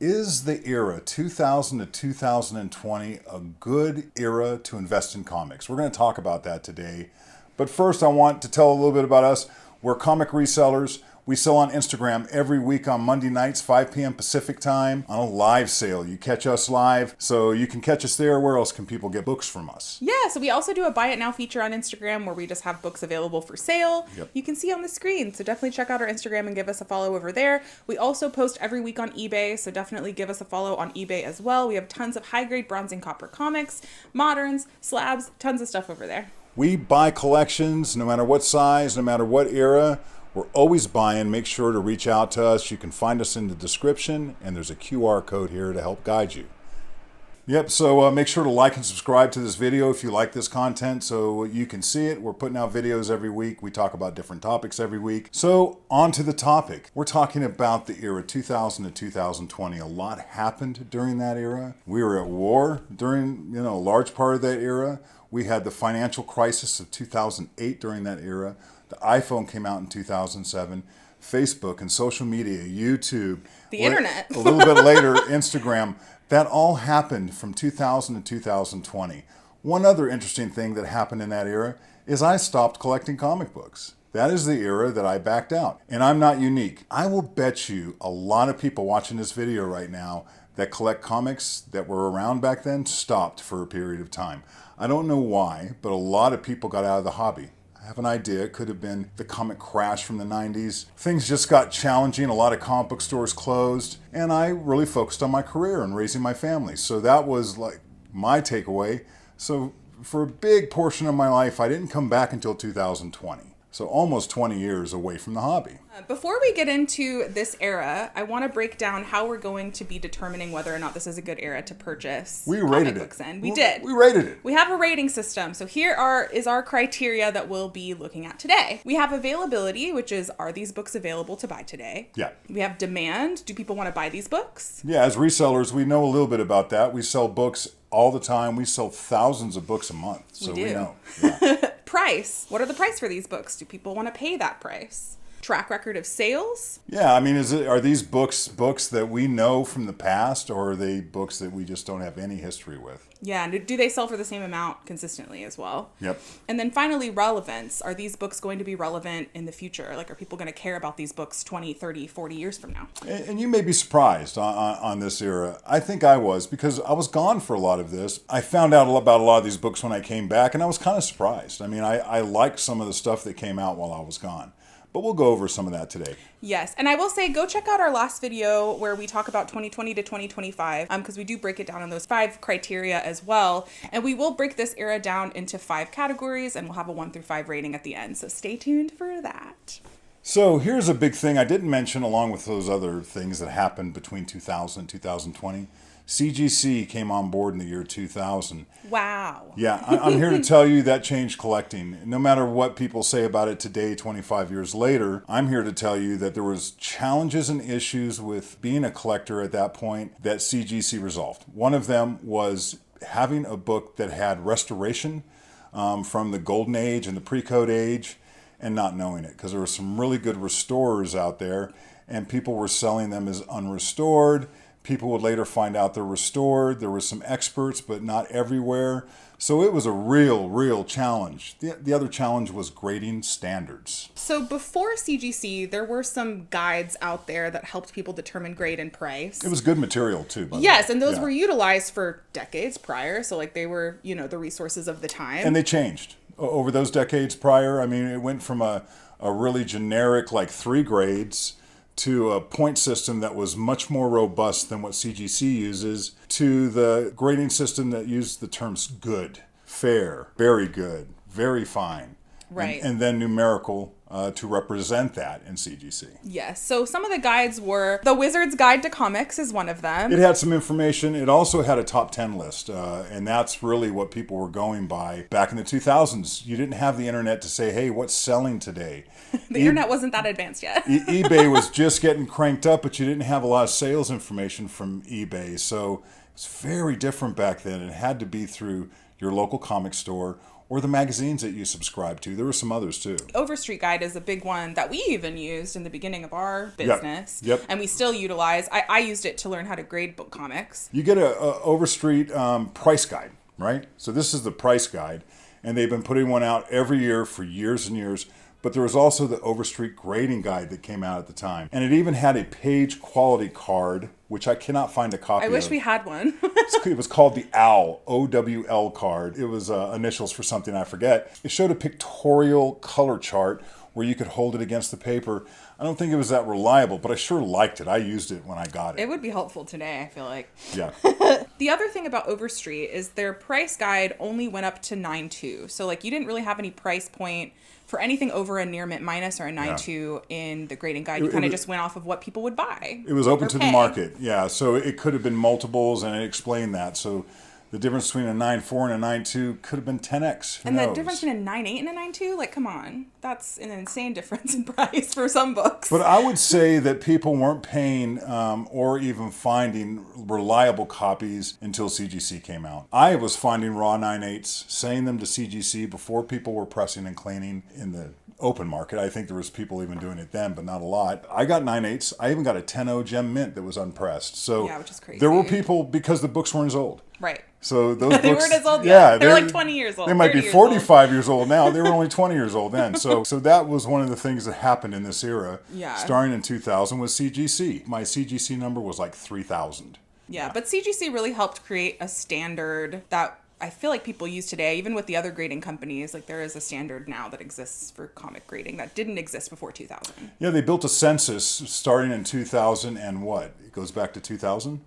Is the era 2000 to 2020 a good era to invest in comics? We're going to talk about that today. But first, I want to tell a little bit about us. We're comic resellers. We sell on Instagram every week on Monday nights, 5 p.m. Pacific time, on a live sale. You catch us live, so you can catch us there. Where else can people get books from us? Yeah, so we also do a Buy It Now feature on Instagram where we just have books available for sale. Yep. You can see on the screen, so definitely check out our Instagram and give us a follow over there. We also post every week on eBay, so definitely give us a follow on eBay as well. We have tons of high-grade bronze and copper comics, moderns, slabs, tons of stuff over there. We buy collections no matter what size, no matter what era. We're always buying. Make sure to reach out to us. You can find us in the description, and there's a QR code here to help guide you. Yep, so make sure to like and subscribe to this video if you like this content so you can see it. We're putting out videos every week. We talk about different topics every week. So on to the topic. We're talking about the era 2000 to 2020. A lot happened during that era. We were at war during, a large part of that era. We had the financial crisis of 2008 during that era. The iPhone came out in 2007. Facebook and social media, YouTube. The internet. A little bit later, Instagram. That all happened from 2000 to 2020. One other interesting thing that happened in that era is I stopped collecting comic books. That is the era that I backed out. And I'm not unique. I will bet you a lot of people watching this video right now that collect comics that were around back then stopped for a period of time. I don't know why, but a lot of people got out of the hobby. I have an idea. It could have been the comic crash from the 90s. Things just got challenging. A lot of comic book stores closed. And I really focused on my career and raising my family. So that was like my takeaway. So for a big portion of my life, I didn't come back until 2020. So almost 20 years away from the hobby. Before we get into this era, I want to break down how we're going to be determining whether or not this is a good era to purchase comic books in. We did. We rated it. We have a rating system. So here is our criteria that we'll be looking at today. We have availability, which is, are these books available to buy today? Yeah. We have demand. Do people want to buy these books? Yeah, as resellers, we know a little bit about that. We sell books all the time. We sell thousands of books a month. So we know. Yeah. Price. What are the price for these books? Do people want to pay that price? Track record of sales? Yeah, I mean, are these books that we know from the past, or are they books that we just don't have any history with? Yeah, and do they sell for the same amount consistently as well? Yep. And then finally, relevance. Are these books going to be relevant in the future? Like, are people going to care about these books 20, 30, 40 years from now? And you may be surprised on this era. I think I was, because I was gone for a lot of this. I found out about a lot of these books when I came back, and I was kind of surprised. I mean, I liked some of the stuff that came out while I was gone. But we'll go over some of that today. Yes. And I will say, go check out our last video where we talk about 2020 to 2025, because we do break it down in those 5 criteria as well. And we will break this era down into 5 categories, and we'll have a 1 through 5 rating at the end. So stay tuned for that. So here's a big thing I didn't mention along with those other things that happened between 2000 and 2020. CGC came on board in the year 2000. Wow. Yeah, I'm here to tell you that changed collecting. No matter what people say about it today, 25 years later, I'm here to tell you that there was challenges and issues with being a collector at that point that CGC resolved. One of them was having a book that had restoration from the Golden Age and the pre-code age and not knowing it, because there were some really good restorers out there and people were selling them as unrestored. People would later find out they're restored. There were some experts, but not everywhere. So it was a real challenge. The other challenge was grading standards. So before CGC, there were some guides out there that helped people determine grade and price. It was good material too, by the way. Yes, and those were utilized for decades prior. So like they were, the resources of the time. And they changed over those decades prior. I mean, it went from a really generic like 3 grades to a point system that was much more robust than what CGC uses, to the grading system that used the terms good, fair, very good, very fine. Right. And then numerical to represent that in CGC. Yes. So some of the guides were, The Wizard's Guide to Comics is one of them. It had some information. It also had a top 10 list. And that's really what people were going by. Back in the 2000s, you didn't have the internet to say, hey, what's selling today? The internet wasn't that advanced yet. eBay was just getting cranked up, but you didn't have a lot of sales information from eBay. So it's very different back then. It had to be through your local comic store or the magazines that you subscribe to. There were some others too. Overstreet Guide is a big one that we even used in the beginning of our business. Yep. And we still utilize. I used it to learn how to grade book comics. You get a Overstreet price guide, right? So this is the price guide, and they've been putting one out every year for years and years. But there was also the Overstreet grading guide that came out at the time. And it even had a page quality card, which I cannot find a copy of. I wish we had one. It was called the OWL, O-W-L card. It was initials for something I forget. It showed a pictorial color chart where you could hold it against the paper. I don't think it was that reliable, but I sure liked it. I used it when I got it. It would be helpful today, I feel like. Yeah. The other thing about Overstreet is their price guide only went up to 9.2. So like you didn't really have any price point for anything over a near mint minus or a 9.2 in the grading guide. You kind of just went off of what people would buy. It was open to the market, yeah. So it could have been multiples, and it explained that. So the difference between a 9.4 and a 9.2 could have been 10x. And the difference between a 9.8 and a 9.2, like, come on. That's an insane difference in price for some books. But I would say that people weren't paying or even finding reliable copies until CGC came out. I was finding raw 9.8s, sending them to CGC before people were pressing and cleaning in the open market. I think there was people even doing it then, but not a lot. I got 9.8s. I even got a 10.0 gem mint that was unpressed. So yeah, which is crazy. There were people, because the books weren't as old. Right. So those they books, weren't as old yet. They're like 20 years old. They might be 45 years old now. They were only 20 years old then. So that was one of the things that happened in this era. Yeah. Starting in 2000 was CGC. My CGC number was like 3,000. Yeah, but CGC really helped create a standard that I feel like people use today, even with the other grading companies. Like there is a standard now that exists for comic grading that didn't exist before 2000. Yeah, they built a census starting in 2000 and what? It goes back to 2000?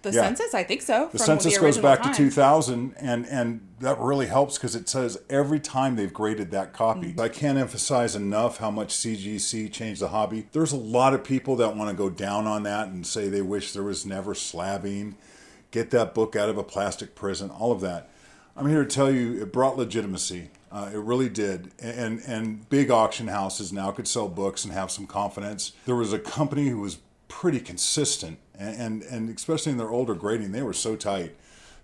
The census, I think so. The census goes back to 2000, and that really helps because it says every time they've graded that copy. I can't emphasize enough how much CGC changed the hobby. There's a lot of people that want to go down on that and say they wish there was never slabbing, get that book out of a plastic prison, all of that. I'm here to tell you it brought legitimacy. It really did. And big auction houses now could sell books and have some confidence. There was a company who was pretty consistent, and especially in their older grading, they were so tight.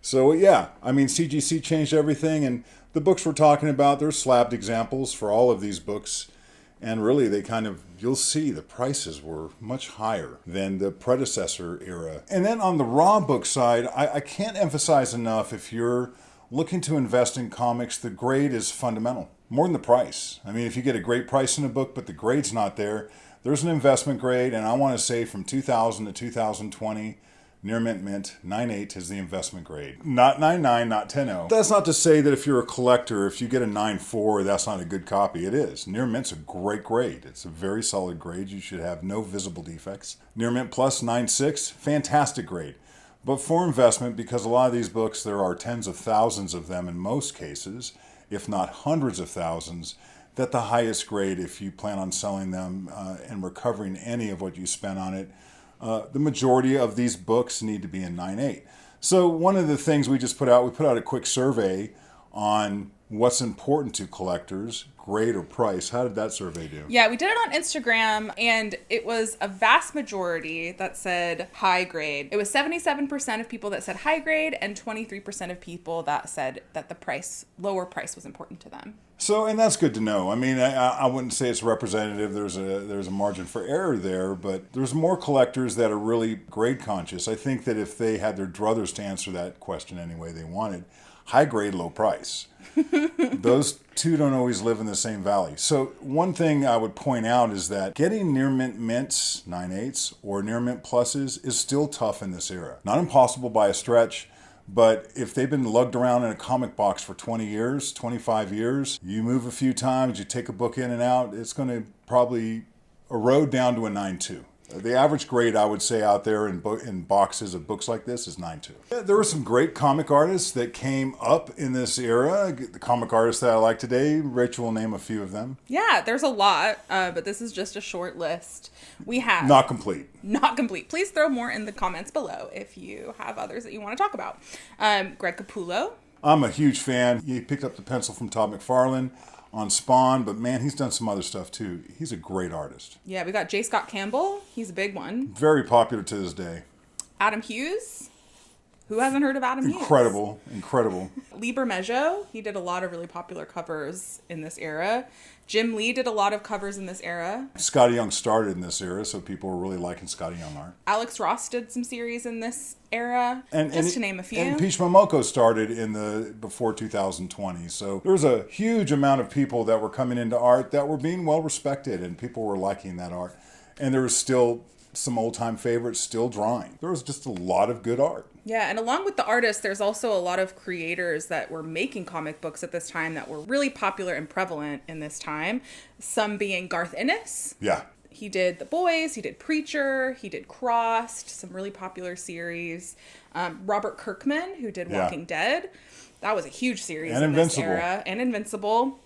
So yeah, I mean, CGC changed everything, and the books we're talking about, they're slabbed examples for all of these books, and really they kind of, you'll see the prices were much higher than the predecessor era. And then on the raw book side, I can't emphasize enough, if you're looking to invest in comics, the grade is fundamental, more than the price. I mean, if you get a great price in a book, but the grade's not there, there's an investment grade, and I want to say from 2000 to 2020, near mint, 9.8 is the investment grade. Not 9.9, not 10.0. That's not to say that if you're a collector, if you get a 9.4, that's not a good copy. It is. Near mint's a great grade. It's a very solid grade. You should have no visible defects. Near mint plus 9.6, fantastic grade. But for investment, because a lot of these books, there are tens of thousands of them in most cases, if not hundreds of thousands, that the highest grade, if you plan on selling them and recovering any of what you spent on it, the majority of these books need to be in 9.8. So one of the things we put out a quick survey on what's important to collectors, grade or price. How did that survey do? Yeah, we did it on Instagram, and it was a vast majority that said high grade. It was 77% of people that said high grade and 23% of people that said that the lower price was important to them. So, and that's good to know. I mean, I wouldn't say it's representative. There's a margin for error there, but there's more collectors that are really grade conscious. I think that if they had their druthers to answer that question any way they wanted, high grade, low price. Those two don't always live in the same valley. So one thing I would point out is that getting near mint mints, 9.8s, or near mint pluses is still tough in this era. Not impossible by a stretch, but if they've been lugged around in a comic box for 20 years, 25 years, you move a few times, you take a book in and out, it's going to probably erode down to a 9.2. The average grade, I would say, out there in boxes of books like this is 9.2. There were some great comic artists that came up in this era. The comic artists that I like today, Rachel will name a few of them. Yeah, there's a lot, but this is just a short list. We have... Not complete. Not complete. Please throw more in the comments below if you have others that you want to talk about. Greg Capullo. I'm a huge fan. He picked up the pencil from Todd McFarlane on Spawn, but man, he's done some other stuff too. He's a great artist. Yeah, we got J. Scott Campbell. He's a big one. Very popular to this day. Adam Hughes, Who hasn't heard of Adam Hughes? Incredible. Lee Bermejo, he did a lot of really popular covers in this era. Jim Lee did a lot of covers in this era. Scotty Young started in this era, so people were really liking Scotty Young art. Alex Ross did some series in this era, just to name a few. And Peach Momoko started before 2020, so there was a huge amount of people that were coming into art that were being well respected, and people were liking that art. And there was still some old-time favorites still drawing. There was just a lot of good art. Yeah, and along with the artists, there's also a lot of creators that were making comic books at this time that were really popular and prevalent in this time. Some being Garth Ennis. Yeah. He did The Boys, he did Preacher, he did Crossed, some really popular series. Robert Kirkman, who did Walking Dead. That was a huge series in this era. And Invincible,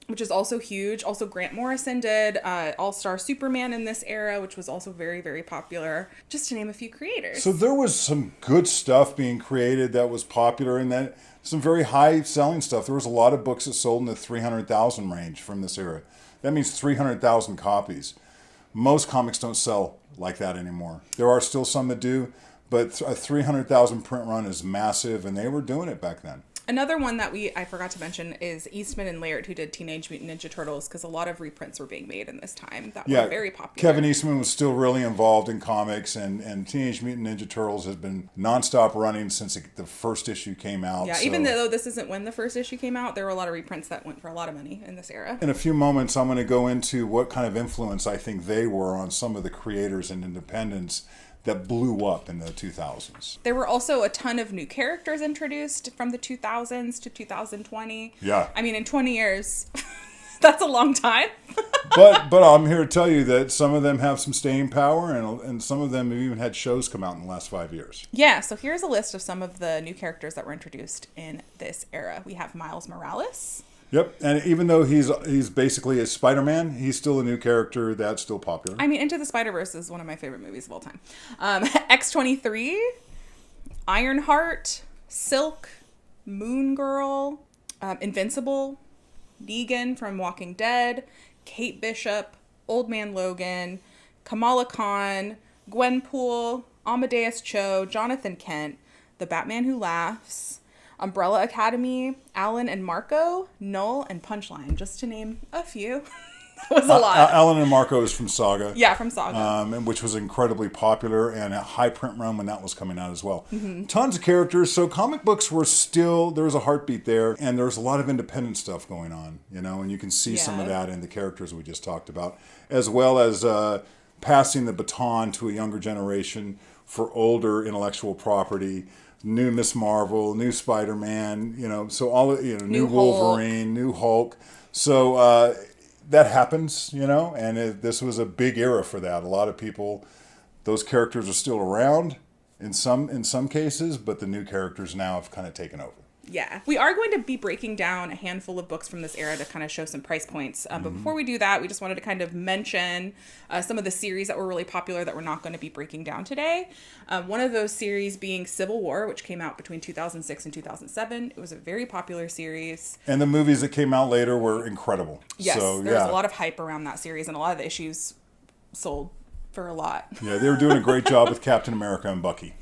which is also huge. Also, Grant Morrison did All-Star Superman in this era, which was also very, very popular, just to name a few creators. So there was some good stuff being created that was popular, and then some very high-selling stuff. There was a lot of books that sold in the 300,000 range from this era. That means 300,000 copies. Most comics don't sell like that anymore. There are still some that do, but a 300,000 print run is massive, and they were doing it back then. Another one that I forgot to mention is Eastman and Laird, who did Teenage Mutant Ninja Turtles, because a lot of reprints were being made in this time that were very popular. Kevin Eastman was still really involved in comics, and Teenage Mutant Ninja Turtles has been nonstop running since the first issue came out. Yeah, so, even though this isn't when the first issue came out, there were a lot of reprints that went for a lot of money in this era. In a few moments, I'm going to go into what kind of influence I think they were on some of the creators and independents that blew up in the 2000s. There were also a ton of new characters introduced from the 2000s to 2020. Yeah. I mean, in 20 years, that's a long time. but I'm here to tell you that some of them have some staying power, and some of them have even had shows come out in the last 5 years. Yeah, so here's a list of some of the new characters that were introduced in this era. We have Miles Morales. Yep, and even though he's basically a Spider-Man, he's still a new character that's still popular. I mean, Into the Spider-Verse is one of my favorite movies of all time. X-23, Ironheart, Silk, Moon Girl, Invincible, Negan from Walking Dead, Kate Bishop, Old Man Logan, Kamala Khan, Gwenpool, Amadeus Cho, Jonathan Kent, The Batman Who Laughs, Umbrella Academy, Alan and Marco, Null, and Punchline, just to name a few. That was a lot. Alan and Marco is from Saga. Yeah, from Saga. Which was incredibly popular, and a high print run when that was coming out as well. Mm-hmm. Tons of characters. So comic books were still, there was a heartbeat there, and there was a lot of independent stuff going on, and you can see some of that in the characters we just talked about, as well as passing the baton to a younger generation for older intellectual property. New Miss Marvel, new Spider-Man, so all new Wolverine, new Hulk. So that happens, and this was a big era for that. A lot of people, those characters are still around in some cases, but the new characters now have kind of taken over. Yeah. We are going to be breaking down a handful of books from this era to kind of show some price points. But before we do that, we just wanted to kind of mention some of the series that were really popular that we're not going to be breaking down today. One of those series being Civil War, which came out between 2006 and 2007. It was a very popular series. And the movies that came out later were incredible. Yes, so, there was a lot of hype around that series, and a lot of the issues sold for a lot. Yeah, they were doing a great job with Captain America and Bucky.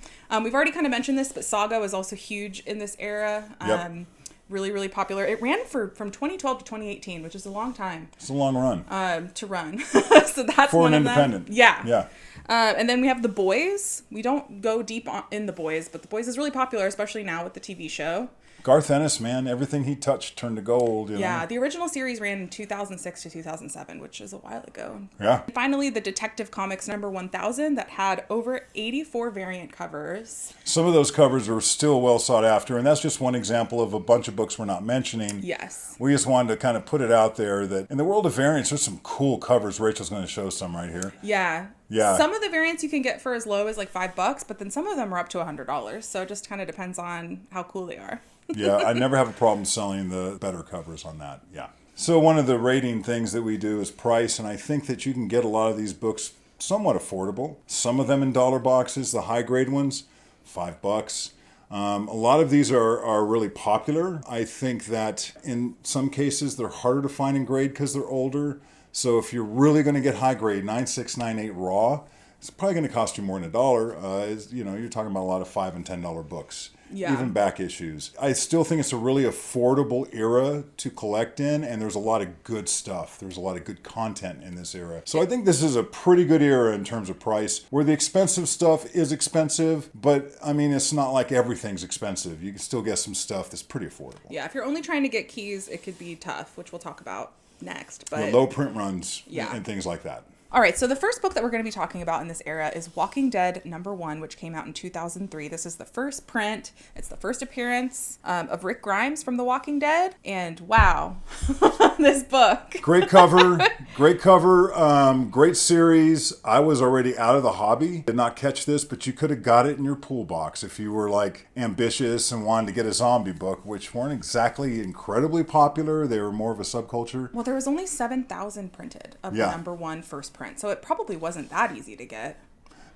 We've already kind of mentioned this, but Saga was also huge in this era. Yep. Really, really popular. It ran from 2012 to 2018, which is a long time. It's a long run. To run. So that's for one an of independent. Them. Yeah. Yeah. And then we have The Boys. We don't go deep in The Boys, but The Boys is really popular, especially now with the TV show. Garth Ennis, man, everything he touched turned to gold. Yeah, the original series ran in 2006 to 2007, which is a while ago. Yeah. And finally, the Detective Comics number 1000 that had over 84 variant covers. Some of those covers are still well sought after, and that's just one example of a bunch of books we're not mentioning. Yes. We just wanted to kind of put it out there that in the world of variants, there's some cool covers. Rachel's going to show some right here. Yeah. Yeah. Some of the variants you can get for as low as like $5, but then some of them are up to $100. So it just kind of depends on how cool they are. Yeah, I never have a problem selling the better covers on that. Yeah. So one of the rating things that we do is price, and I think that you can get a lot of these books somewhat affordable. Some of them in dollar boxes, the high grade ones, $5. A lot of these are really popular. I think that in some cases they're harder to find in grade because they're older. So if you're really going to get high grade, 9698 raw, it's probably going to cost you more than $1. You're talking about a lot of $5 and $10 books. Yeah. Even back issues. I still think it's a really affordable era to collect in, and there's a lot of good stuff. There's a lot of good content in this era. So I think this is a pretty good era in terms of price, where the expensive stuff is expensive, but I mean, it's not like everything's expensive. You can still get some stuff that's pretty affordable. Yeah, if you're only trying to get keys, it could be tough, which we'll talk about next. But The low print runs Yeah. and things like that. All right, so the first book that we're going to be talking about in this era is Walking Dead #1, which came out in 2003. This is the first print. It's the first appearance of Rick Grimes from The Walking Dead. And wow, this book. Great cover, great series. I was already out of the hobby. Did not catch this, but you could have got it in your pool box if you were like ambitious and wanted to get a zombie book, which weren't exactly incredibly popular. They were more of a subculture. Well, there was only 7,000 printed of the #1 first print, so it probably wasn't that easy to get.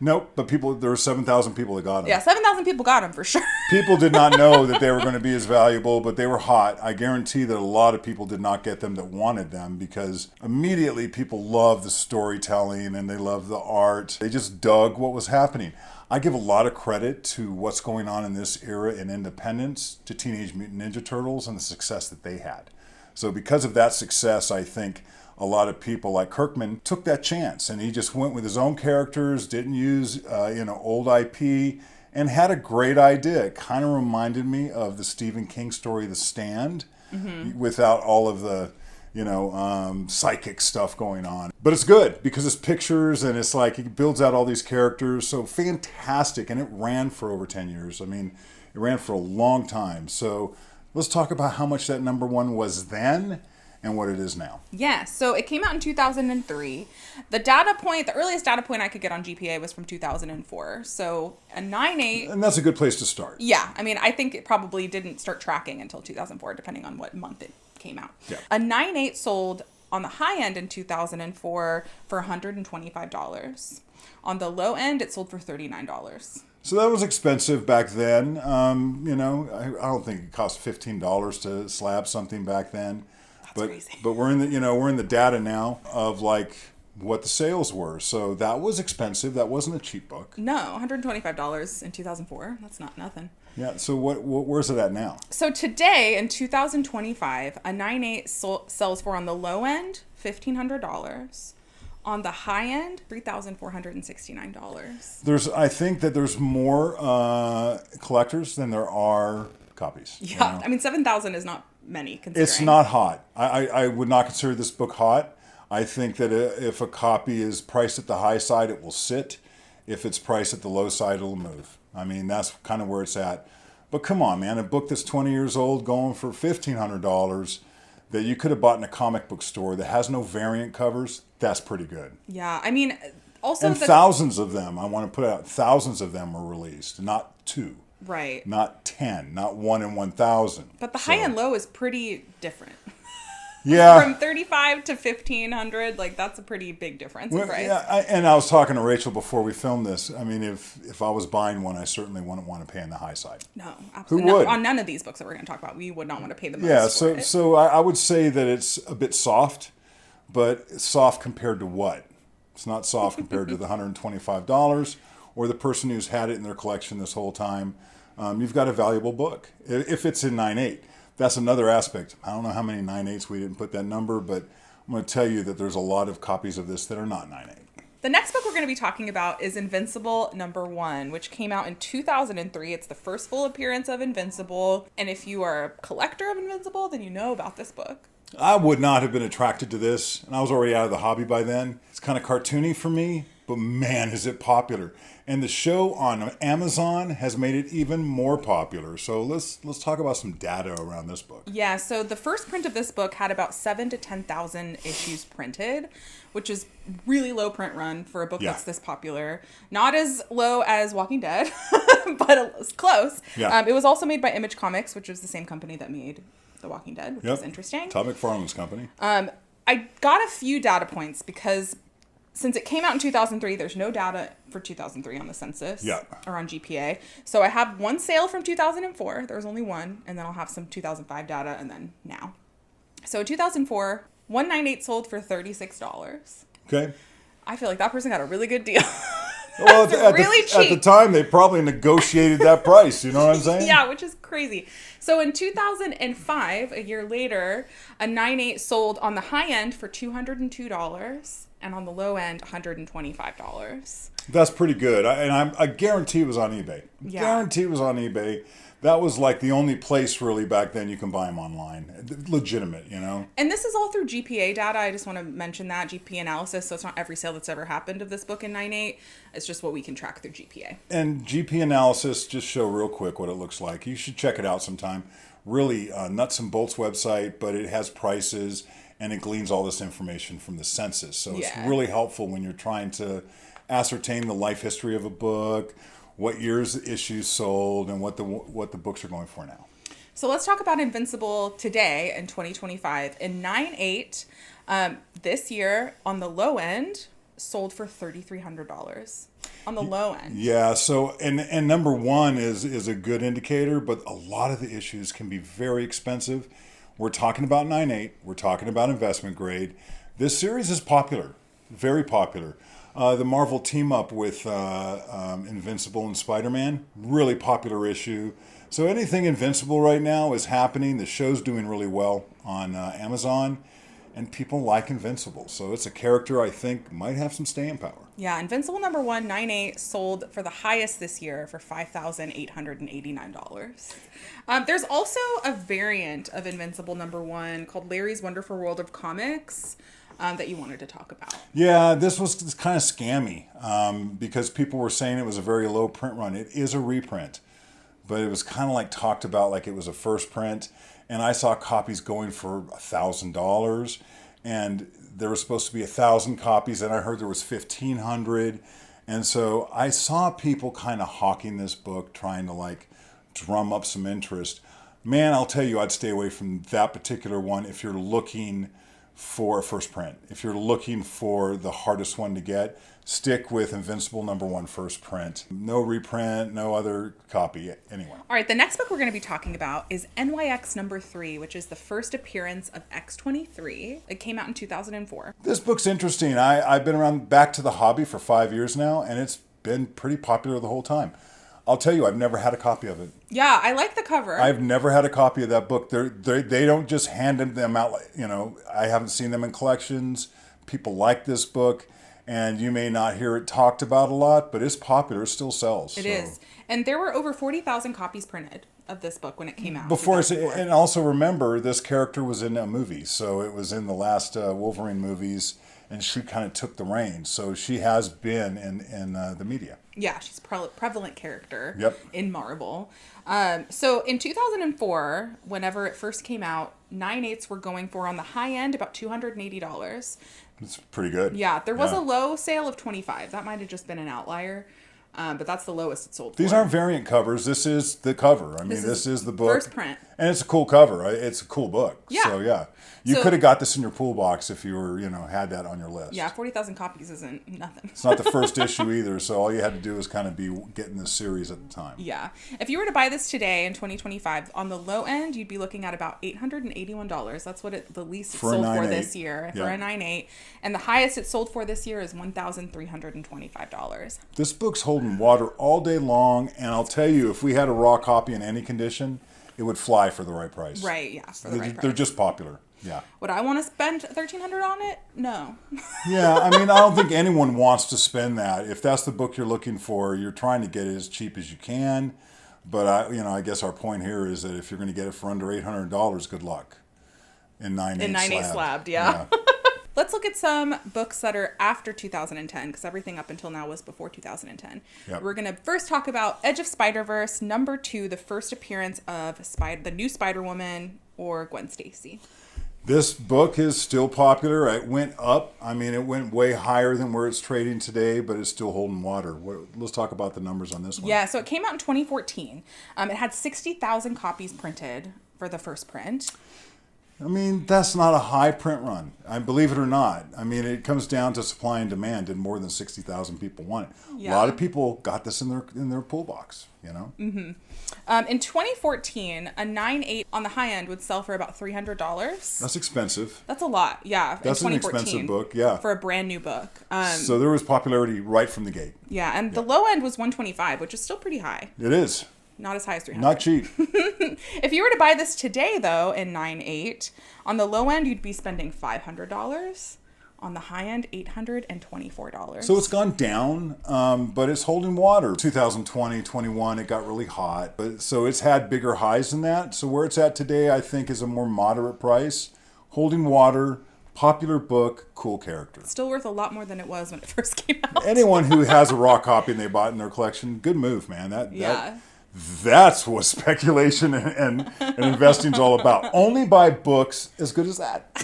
Nope, but there were 7,000 people that got them. Yeah, 7,000 people got them for sure. People did not know that they were going to be as valuable, but they were hot. I guarantee that a lot of people did not get them that wanted them, because immediately people love the storytelling and they love the art. They just dug what was happening. I give a lot of credit to what's going on in this era in independence, to Teenage Mutant Ninja Turtles and the success that they had. So because of that success, I think a lot of people like Kirkman took that chance, and he just went with his own characters, didn't use old IP, and had a great idea. It kind of reminded me of the Stephen King story The Stand, without all of the psychic stuff going on. But it's good because it's pictures, and it's like he builds out all these characters. So fantastic. And it ran for over 10 years. I mean, it ran for a long time. So let's talk about how much that #1 was then and what it is now. Yeah, so it came out in 2003. The earliest data point I could get on GPA was from 2004. So a 9.8. And that's a good place to start. Yeah, I mean, I think it probably didn't start tracking until 2004, depending on what month it came out. Yeah. A 9.8 sold on the high end in 2004 for $125. On the low end, it sold for $39. So that was expensive back then. I don't think it cost $15 to slab something back then. That's crazy. But we're in the data now of like what the sales were. So that was expensive. That wasn't a cheap book. No, $125 in 2004. That's not nothing. Yeah. So where's it at now? So today in 2025, a 9.8 sells for, on the low end, $1,500. On the high end, $3,469. I think that there's more collectors than there are copies. Yeah, I mean, 7,000 is not many considering. It's not hot. I would not consider this book hot. I think that if a copy is priced at the high side, it will sit. If it's priced at the low side, it'll move. I mean, that's kind of where it's at. But come on, man, a book that's 20 years old going for $1,500 that you could have bought in a comic book store that has no variant covers, that's pretty good. Yeah, I mean, also... And thousands of them, I want to put out, thousands of them were released, not 2. Right. Not 10, not 1 in 1,000. But the high and low is pretty different. Yeah. From 35 to 1,500, like that's a pretty big difference in price. Yeah, and I was talking to Rachel before we filmed this. I mean, if I was buying one, I certainly wouldn't want to pay on the high side. No, absolutely. Who would? On none of these books that we're going to talk about, we would not want to pay the most Yeah, for it. so I would say that it's a bit soft, but soft compared to what? It's not soft compared to the $125 or the person who's had it in their collection this whole time. You've got a valuable book. If it's in 9.8. That's another aspect. I don't know how many 9.8s we didn't put that number, but I'm going to tell you that there's a lot of copies of this that are not 9.8. The next book we're going to be talking about is Invincible #1, which came out in 2003. It's the first full appearance of Invincible. And if you are a collector of Invincible, then you know about this book. I would not have been attracted to this, and I was already out of the hobby by then. It's kind of cartoony for me, but man, is it popular. And the show on Amazon has made it even more popular. So let's talk about some data around this book. Yeah, so the first print of this book had about 7,000 to 10,000 issues printed, which is really low print run for a book that's this popular. Not as low as Walking Dead, but it's close. Yeah. It was also made by Image Comics, which was the same company that made The Walking Dead, which was interesting. Todd McFarlane's company. I got a few data points because since it came out in 2003, there's no data for 2003 on the census or on GPA. So I have one sale from 2004. There was only one. And then I'll have some 2005 data and then now. So in 2004, 198 sold for $36. Okay. I feel like that person got a really good deal. Well, really at the cheap. time, they probably negotiated that price. You know what I'm saying? Yeah, which is crazy. So in 2005, a year later, a 9/8 sold on the high end for $202 and on the low end $125. That's pretty good. I guarantee it was on eBay. Yeah. Guarantee it was on eBay. That was like the only place really back then you can buy them online. Legitimate, you know? And this is all through GPA data. I just want to mention that GPA analysis. So it's not every sale that's ever happened of this book in 9/8. It's just what we can track through GPA. And GP analysis, just show real quick what it looks like. You should check it out sometime. Really nuts and bolts website, but it has prices and it gleans all this information from the census. So it's Yeah. really helpful when you're trying to ascertain the life history of a book, what years the issues sold, and what the books are going for now. So let's talk about Invincible today in 2025. In 9/8, this year on the low end, sold for $3,300 on the low end. Yeah, so and number one is a good indicator, but a lot of the issues can be very expensive. We're talking about 9/8. We're talking about investment grade. This series is popular, very popular. The Marvel team up with Invincible and Spider-Man, really popular issue. So anything Invincible right now is happening. The show's doing really well on Amazon, and people like Invincible. So it's a character I think might have some staying power. Yeah, Invincible number 1, 9/8, sold for the highest this year for $5,889. There's also a variant of Invincible number 1 called Larry's Wonderful World of Comics that you wanted to talk about. Yeah, this was kind of scammy because people were saying it was a very low print run. It is a reprint, but it was kind of like talked about like it was a first print. And I saw copies going for $1,000, and there was supposed to be 1,000 copies, and I heard there was 1,500. And so I saw people kind of hawking this book, trying to like drum up some interest. Man, I'll tell you, I'd stay away from that particular one if you're looking for a first print. If you're looking for the hardest one to get, stick with Invincible number 1 first print. No reprint, no other copy anyway. All right, the next book we're going to be talking about is NYX number 3, which is the first appearance of X-23. It came out in 2004. This book's interesting. I've been around back to the hobby for 5 years now, and it's been pretty popular the whole time. I'll tell you, I've never had a copy of it. Yeah, I like the cover. I've never had a copy of that book. They don't just hand them out. You know, I haven't seen them in collections. People like this book, and you may not hear it talked about a lot, but it's popular. It still sells. It is. And there were over 40,000 copies printed of this book when it came out. And also remember, this character was in a movie. So it was in the last Wolverine movies, and she kind of took the reins. So she has been in the media. Yeah, she's a prevalent character in Marvel. So in 2004, whenever it first came out, 9/8s were going for on the high end about $280. It's pretty good. Yeah, there was a low sale of $25. That might have just been an outlier. But that's the lowest it sold for. These aren't variant covers. This is the cover. I mean, this is the book. First print. And it's a cool cover. It's a cool book. Yeah. So, yeah. You could have got this in your pool box if you were, had that on your list. Yeah, 40,000 copies isn't nothing. It's not the first issue either, so all you had to do was kind of be getting this series at the time. Yeah. If you were to buy this today in 2025, on the low end, you'd be looking at about $881. That's what the least it sold for this year for a 9/8. And the highest it sold for this year is $1,325. This book's holding water all day long, and I'll tell you, if we had a raw copy in any condition, it would fly for the right price. Right, yeah, for the right price. They're just popular. Yeah. Would I want to spend $1,300 on it? No. Yeah, I mean, I don't think anyone wants to spend that. If that's the book you're looking for, you're trying to get it as cheap as you can. But I guess our point here is that if you're going to get it for under $800, good luck. In 9/8 slabbed, yeah. Let's look at some books that are after 2010, because everything up until now was before 2010. Yep. We're going to first talk about Edge of Spider-Verse, number 2, the first appearance of the new Spider-Woman, or Gwen Stacy. This book is still popular. It went up. I mean, it went way higher than where it's trading today, but it's still holding water. Let's talk about the numbers on this one. Yeah, so it came out in 2014. It had 60,000 copies printed for the first print. I mean, that's not a high print run. I believe it or not. I mean, it comes down to supply and demand. Did more than 60,000 people want it? Yeah. A lot of people got this in their pool box. You know. Mm-hmm. In 2014, a 9.8 on the high end would sell for about $300. That's expensive. That's a lot, yeah. That's an expensive book, yeah. For a brand new book. So there was popularity right from the gate. Yeah, and the low end was 125, which is still pretty high. It is. Not as high as 300. Not cheap. If you were to buy this today, though, in 9.8, on the low end, you'd be spending $500. On the high end, $824. So it's gone down, but it's holding water. 2020, 21, it got really hot. So it's had bigger highs than that. So where it's at today, I think, is a more moderate price. Holding water, popular book, cool character. Still worth a lot more than it was when it first came out. Anyone who has a raw copy and they bought it in their collection, good move, man. That's what speculation and investing's all about. Only buy books as good as that.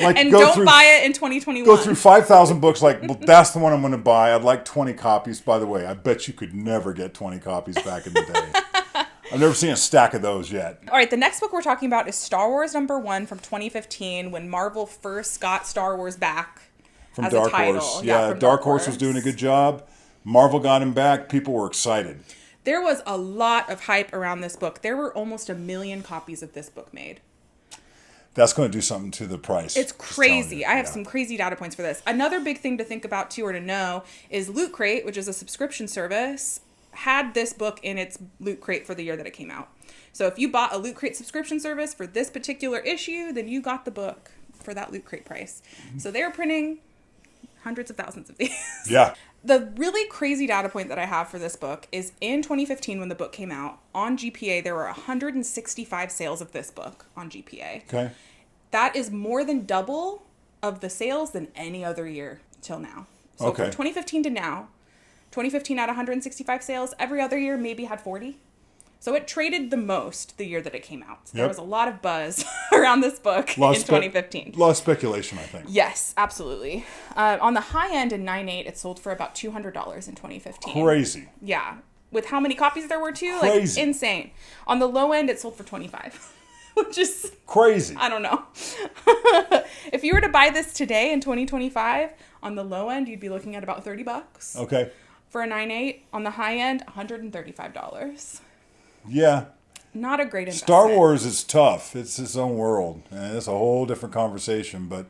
Like, and don't buy it in 2021. Go through 5,000 books like, well, that's the one I'm going to buy. I'd like 20 copies. By the way, I bet you could never get 20 copies back in the day. I've never seen a stack of those yet. All right, the next book we're talking about is Star Wars #1 from 2015, when Marvel first got Star Wars back from as Dark a title. Horse. Yeah, Dark Horse was doing a good job. Marvel got him back. People were excited. There was a lot of hype around this book. There were almost 1 million copies of this book made. That's going to do something to the price. It's crazy. I have some crazy data points for this. Another big thing to think about, too, or to know, is Loot Crate, which is a subscription service, had this book in its Loot Crate for the year that it came out. So if you bought a Loot Crate subscription service for this particular issue, then you got the book for that Loot Crate price. So they're printing hundreds of thousands of these. Yeah. The really crazy data point that I have for this book is in 2015, when the book came out, on GPA, there were 165 sales of this book on GPA. Okay. That is more than double of the sales than any other year till now. So from 2015 to now, 2015 had 165 sales. Every other year maybe had 40. So it traded the most the year that it came out. There was a lot of buzz around this book in 2015. A lot of speculation, I think. Yes, absolutely. On the high end in 9.8, it sold for about $200 in 2015. Crazy. Yeah. With how many copies there were too? Crazy. Like, insane. On the low end, it sold for 25. Which is crazy. I don't know. If you were to buy this today in 2025, on the low end, you'd be looking at about $30. Okay. For a 9.8, on the high end, $135. Yeah. Not a great investment. Star Wars is tough. It's its own world. And it's a whole different conversation. But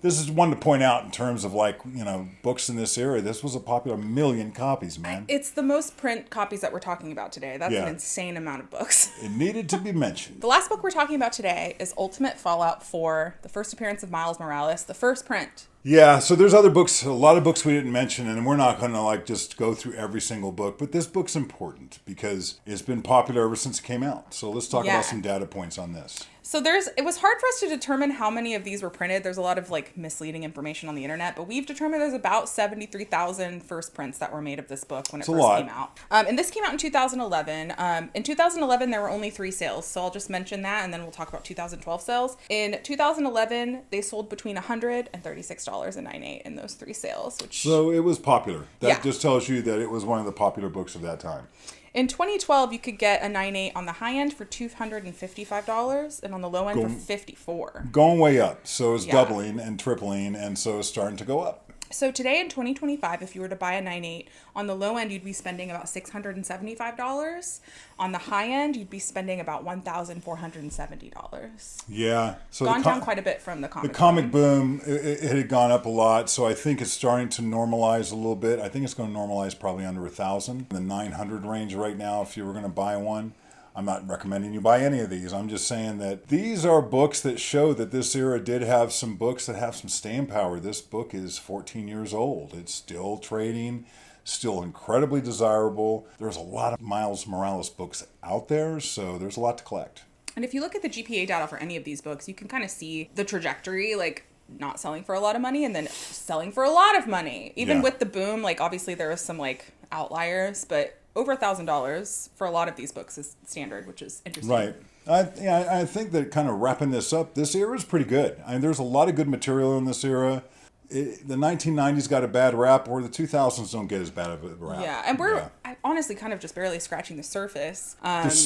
this is one to point out in terms of, like, you know, books in this era. This was a popular 1 million copies, man. It's the most print copies that we're talking about today. That's an insane amount of books. It needed to be mentioned. The last book we're talking about today is Ultimate Fallout 4, the first appearance of Miles Morales, the first print. Yeah, so there's other books, a lot of books we didn't mention, and we're not going to like just go through every single book, but this book's important because it's been popular ever since it came out. So let's talk about some data points on this. So it was hard for us to determine how many of these were printed. There's a lot of like misleading information on the internet, but we've determined there's about 73,000 first prints that were made of this book when it first came out. And this came out in 2011. In 2011, there were only 3 sales. So I'll just mention that, and then we'll talk about 2012 sales. In 2011, they sold between $100 and $36 in 9.8 in those 3 sales. So it was popular. That just tells you that it was one of the popular books of that time. In 2012, you could get a 9.8 on the high end for $255 and on the low end for $54. Going way up. So it's doubling and tripling, and so it's starting to go up. So today in 2025, if you were to buy a 9.8, on the low end, you'd be spending about $675. On the high end, you'd be spending about $1,470. Yeah. So gone down quite a bit from the comic boom. The comic boom, it had gone up a lot, so I think it's starting to normalize a little bit. I think it's going to normalize probably under 1,000. The 900 range right now, if you were going to buy one. I'm not recommending you buy any of these. I'm just saying that these are books that show that this era did have some books that have some staying power. This book is 14 years old. It's still trading, still incredibly desirable. There's a lot of Miles Morales books out there, so there's a lot to collect. And if you look at the GPA data for any of these books, you can kind of see the trajectory, like not selling for a lot of money and then selling for a lot of money. Even with the boom, like obviously there was some like outliers, but over $1,000 for a lot of these books is standard, which is interesting. Right. I think that kind of wrapping this up, this era is pretty good. I mean, there's a lot of good material in this era. The 1990s got a bad rap, or the 2000s don't get as bad of a rap. Yeah, and we're honestly kind of just barely scratching the surface.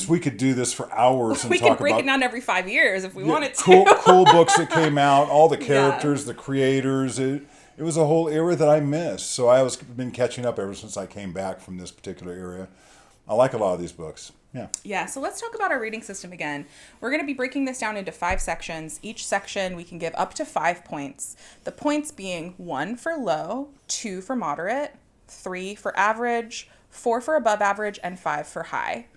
We could do this for hours and We talk could break about it down every 5 years if we wanted to. cool books that came out, all the characters, the creators. It was a whole era that I missed. So I have been catching up ever since I came back from this particular era. I like a lot of these books. Yeah. Yeah, so let's talk about our rating system again. We're going to be breaking this down into 5 sections. Each section we can give up to 5 points. The points being 1 for low, 2 for moderate, 3 for average, 4 for above average, and 5 for high.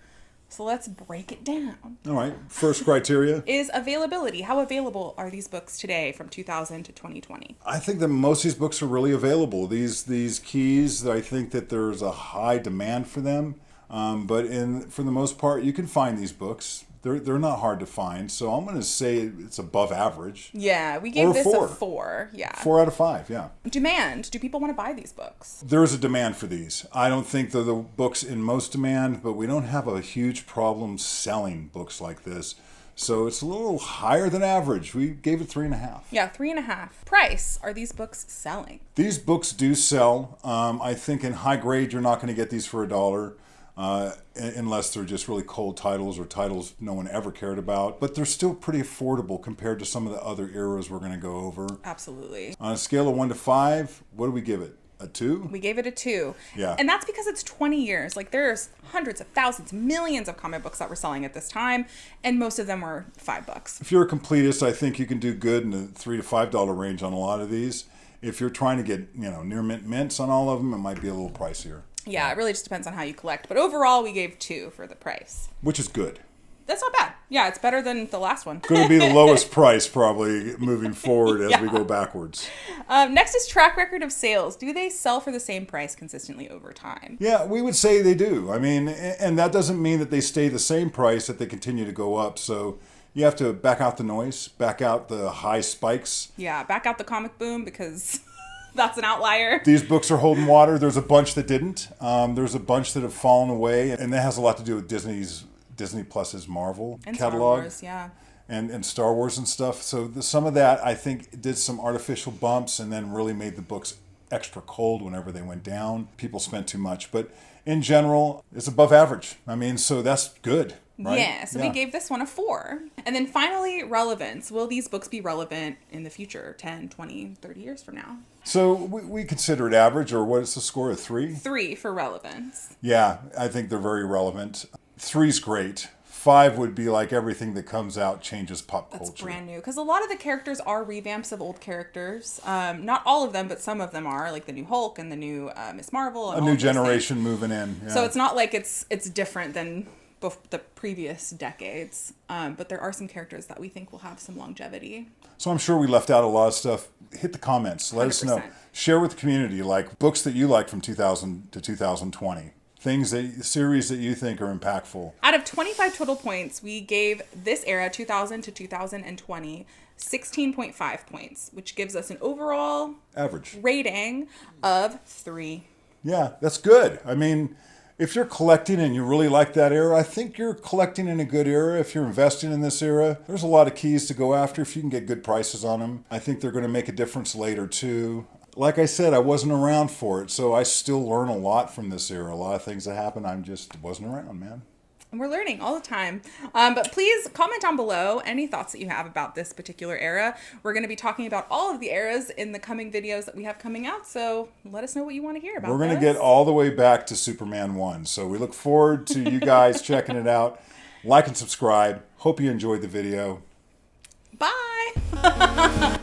So let's break it down. All right. First criteria is availability. How available are these books today from 2000 to 2020? I think that most of these books are really available. These keys, I think that there's a high demand for them. But for the most part, you can find these books. They're not hard to find. So I'm going to say it's above average. Yeah, we gave this a 4. Yeah. 4 out of 5, yeah. Demand. Do people want to buy these books? There's a demand for these. I don't think they're the books in most demand, but we don't have a huge problem selling books like this. So it's a little higher than average. We gave it 3.5. Yeah, 3.5. Price. Are these books selling? These books do sell. I think in high grade, you're not going to get these for $1. Unless they're just really cold titles or titles no one ever cared about. But they're still pretty affordable compared to some of the other eras we're going to go over. Absolutely. On a scale of 1 to 5, what do we give it? A 2? We gave it a 2. Yeah. And that's because it's 20 years. Like, there's hundreds of thousands, millions of comic books that were selling at this time, and most of them were $5. If you're a completist, I think you can do good in the $3 to $5 range on a lot of these. If you're trying to get, near mint mints on all of them, it might be a little pricier. Yeah, it really just depends on how you collect. But overall, we gave 2 for the price. Which is good. That's not bad. Yeah, it's better than the last one. Going to be the lowest price probably moving forward as we go backwards. Next is track record of sales. Do they sell for the same price consistently over time? Yeah, we would say they do. I mean, and that doesn't mean that they stay the same price, that they continue to go up. So you have to back out the noise, back out the high spikes. Yeah, back out the comic boom because... that's an outlier. These books are holding water. There's a bunch that didn't. There's a bunch that have fallen away. And that has a lot to do with Disney Plus's Marvel and catalog. Star Wars, yeah. And Star Wars and stuff. So some of that, I think, did some artificial bumps and then really made the books extra cold whenever they went down. People spent too much. But in general, it's above average. I mean, so that's good. Right? Yeah, so we gave this one a 4. And then finally, relevance. Will these books be relevant in the future, 10, 20, 30 years from now? So we consider it average, or what is the score, a 3? 3 for relevance. Yeah, I think they're very relevant. 3's great. 5 would be like everything that comes out changes pop culture. That's brand new. Because a lot of the characters are revamps of old characters. Not all of them, but some of them are, like the new Hulk and the new Miss Marvel. And a new generation moving in. Yeah. So it's not like it's different than the previous decades. But there are some characters that we think will have some longevity. So I'm sure we left out a lot of stuff. Hit the comments. Let 100%. Us know. Share with the community, like books that you like from 2000 to 2020. Series that you think are impactful. Out of 25 total points, we gave this era, 2000 to 2020, 16.5 points, which gives us an overall average rating of 3. Yeah, that's good. I mean, if you're collecting and you really like that era, I think you're collecting in a good era. If you're investing in this era, there's a lot of keys to go after if you can get good prices on them. I think they're going to make a difference later too. Like I said, I wasn't around for it, so I still learn a lot from this era. A lot of things that happened, I just wasn't around, man. We're learning all the time. But please comment down below any thoughts that you have about this particular era. We're going to be talking about all of the eras in the coming videos that we have coming out, so let us know what you want to hear about. We're going to get all the way back to Superman 1, so we look forward to you guys checking it out. Like and subscribe. Hope you enjoyed the video. Bye!